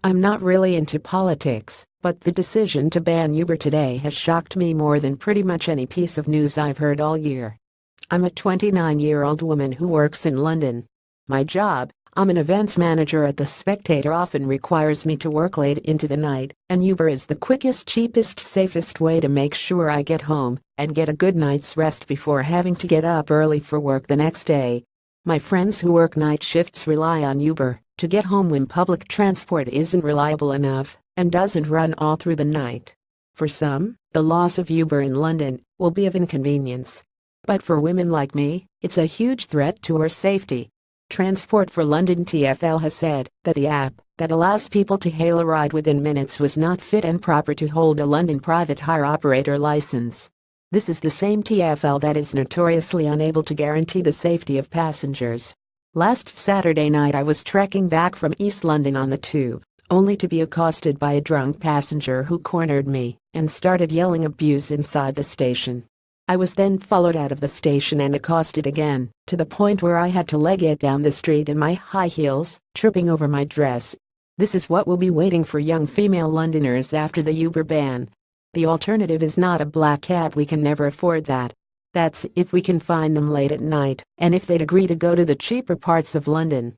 I'm not really into politics, but the decision to ban Uber today has shocked me more than pretty much any piece of news I've heard all year. I'm a 29-year-old woman who works in London. My job, I'm an events manager at the Spectator, often requires me to work late into the night, and Uber is the quickest, cheapest, safest way to make sure I get home and get a good night's rest before having to get up early for work the next day. My friends who work night shifts rely on Uber to get home when public transport isn't reliable enough and doesn't run all through the night. For some, the loss of Uber in London will be of inconvenience. But for women like me, it's a huge threat to our safety. Transport for London TfL has said that the app that allows people to hail a ride within minutes was not fit and proper to hold a London private hire operator license. This is the same TfL that is notoriously unable to guarantee the safety of passengers. Last Saturday night I was trekking back from East London on the tube, only to be accosted by a drunk passenger who cornered me and started yelling abuse inside the station. I was then followed out of the station and accosted again, to the point where I had to leg it down the street in my high heels, tripping over my dress. This is what will be waiting for young female Londoners after the Uber ban. The alternative is not a black cab. We can never afford that. That's if we can find them late at night, and if they'd agree to go to the cheaper parts of London.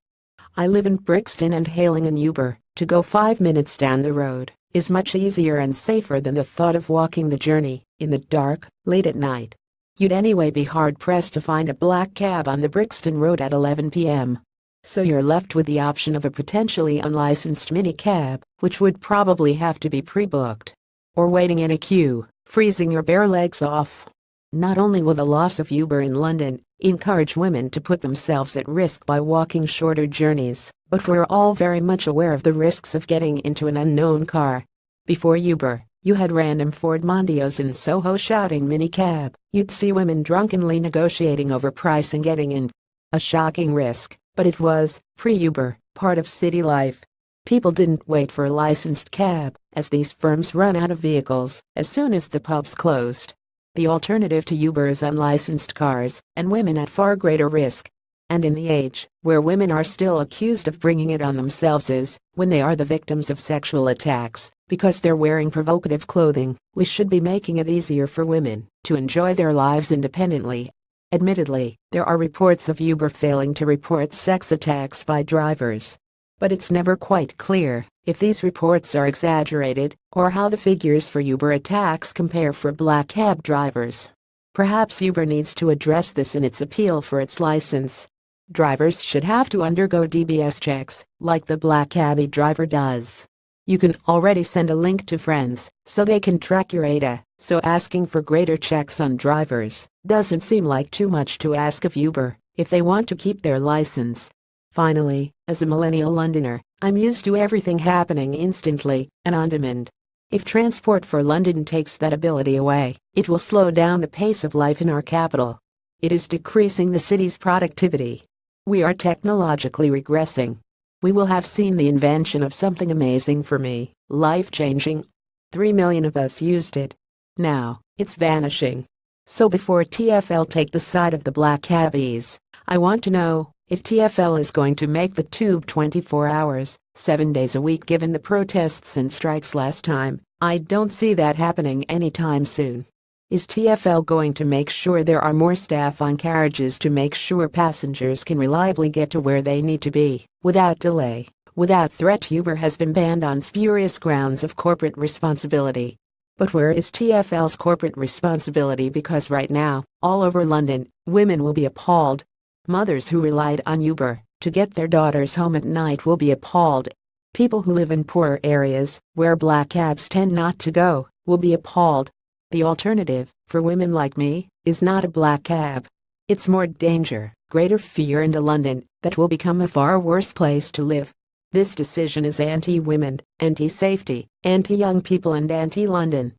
I live in Brixton, and hailing an Uber to go 5 minutes down the road is much easier and safer than the thought of walking the journey in the dark, late at night. You'd anyway be hard-pressed to find a black cab on the Brixton Road at 11 p.m. So you're left with the option of a potentially unlicensed minicab, which would probably have to be pre-booked. Or waiting in a queue, freezing your bare legs off. Not only will the loss of Uber in London encourage women to put themselves at risk by walking shorter journeys, but we're all very much aware of the risks of getting into an unknown car. Before Uber, you had random Ford Mondios in Soho shouting minicab. You'd see women drunkenly negotiating over price and getting in. A shocking risk, but it was, pre-Uber, part of city life. People didn't wait for a licensed cab, as these firms run out of vehicles as soon as the pubs closed. The alternative to Uber is unlicensed cars, and women at far greater risk. And in the age where women are still accused of bringing it on themselves is when they are the victims of sexual attacks because they're wearing provocative clothing, we should be making it easier for women to enjoy their lives independently. Admittedly, there are reports of Uber failing to report sex attacks by drivers. But it's never quite clear if these reports are exaggerated or how the figures for Uber attacks compare for black cab drivers. Perhaps Uber needs to address this in its appeal for its license. Drivers should have to undergo DBS checks, like the black cabbie driver does. You can already send a link to friends so they can track your data, so asking for greater checks on drivers doesn't seem like too much to ask of Uber if they want to keep their license. Finally, as a millennial Londoner, I'm used to everything happening instantly and on demand. If Transport for London takes that ability away, it will slow down the pace of life in our capital. It is decreasing the city's productivity. We are technologically regressing. We will have seen the invention of something amazing, for me, life-changing. 3 million of us used it. Now, it's vanishing. So before TfL take the side of the black cabbies, I want to know if TfL is going to make the tube 24 hours, 7 days a week. Given the protests and strikes last time, I don't see that happening anytime soon. Is TfL going to make sure there are more staff on carriages to make sure passengers can reliably get to where they need to be, without delay, without threat? Uber has been banned on spurious grounds of corporate responsibility. But where is TfL's corporate responsibility? Because right now, all over London, women will be appalled. Mothers who relied on Uber to get their daughters home at night will be appalled. People who live in poorer areas, where black cabs tend not to go, will be appalled. The alternative, for women like me, is not a black cab. It's more danger, greater fear, and a London that will become a far worse place to live. This decision is anti-women, anti-safety, anti-young people, and anti-London.